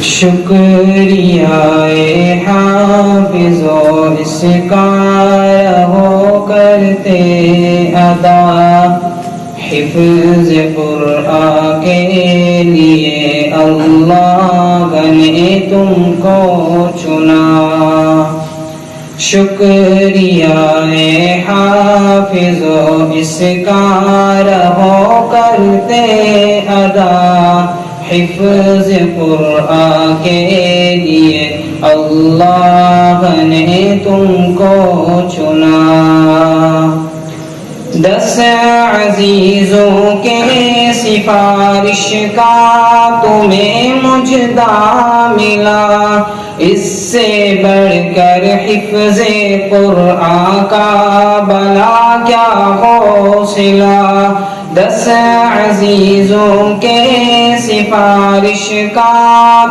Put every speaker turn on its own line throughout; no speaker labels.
شکریہ حافظ اس کا رہو کرتے ادا، حفظ قرآن کے لیے اللہ نے تم کو چنا۔ شکریہ حافظ اس کا رہو کرتے ادا، حفظ قرآن کے لیے اللہ نے تم کو چنا۔ 10 عزیزوں کے سفارش کا تمہیں مجدہ ملا، اس سے بڑھ کر حفظ قرآن کا بھلا کیا حوصلہ۔ 10 عزیزوں کے سفارش کا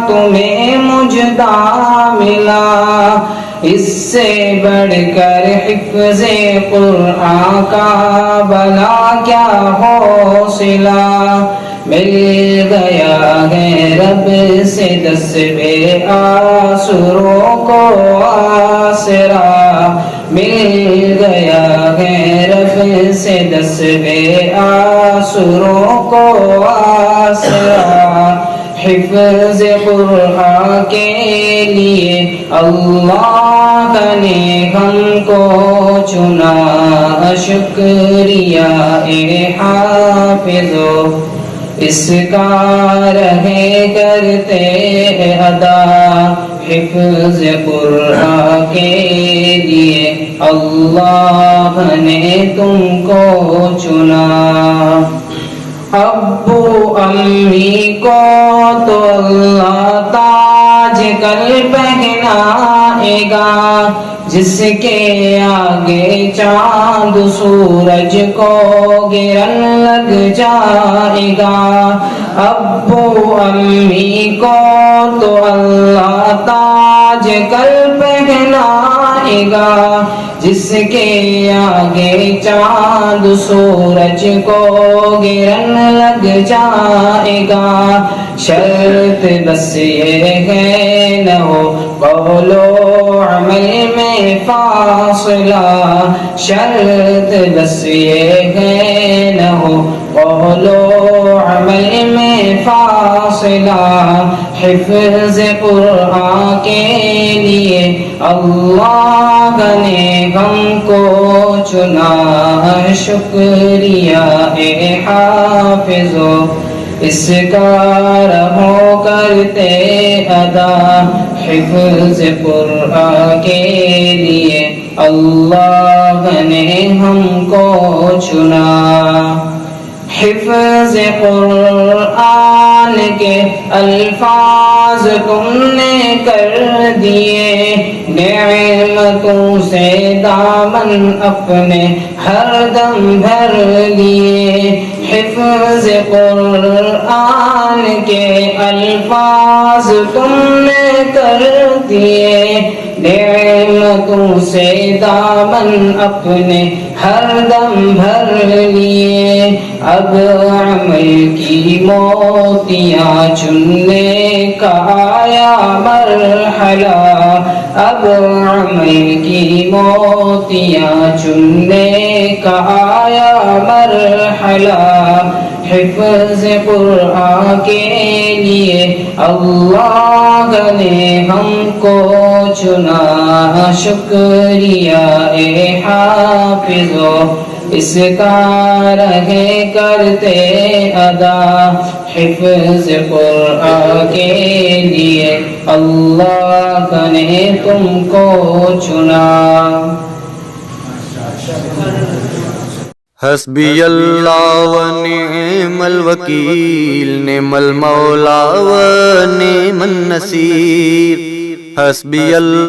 تمہیں مجدہ ملا، اس سے بڑھ کر حفظ قرآن کا بھلا کیا حوصلہ۔ مل گیا ہے رب سے 10 آسروں کو آسرا، مل گیا ہے رب سے 10 آسروں کو آسرا، حفظ قرآن کے لیے اللہ نے ہم کو چنا۔ شکریہ حافظو اس کا رہے کرتے ادا، حفظ قرآن کے لیے اللہ نے تم کو چنا۔ ابو امی کو تو اللہ تاج کل پہنائے گا، جس کے آگے چاند سورج کو گرن لگ جائے گا۔ ابو امی کو تو اللہ تاج کل پہنائے گا، جس کے آگے چاند سورج کو گرن لگ جائے گا۔ شرط بس یہ ہے نہ ہو قول و عمل میں فاصلہ، شرط بس یہ ہے نہ ہو قول و عمل میں فاصلہ، حفظ قرآن کے لیے اللہ نے ہم کو چنا۔ شکریہ حافظو اس کا رہو کرتے ادا، حفظ قرآن کے لیے اللہ نے ہم کو چنا۔ حفظ قرآن کے الفاظ تم نے کر دیے، نعمتوں سے دامن اپنے ہر دم بھر لیے۔ حفظ قرآن کے الفاظ تم نے کر دیے، نعمتوں سے دامن اپنے ہر دم بھر لیے۔ اب عمل کی موتیاں چننے کا آیا مرحلہ، اب عمل کی موتیاں چننے کا آیا مرحلہ، حفظ قرآن کے لیے اللہ نے ہم کو چنا۔ شکریہ حافظو اس کا رہے کرتے ادا، حفظ قرآن کے لیے اللہ نے تم کو چنا۔
حسبی اللہ و نعم الوکیل، نعم المولا و نعم النصیر، حسبی اللہ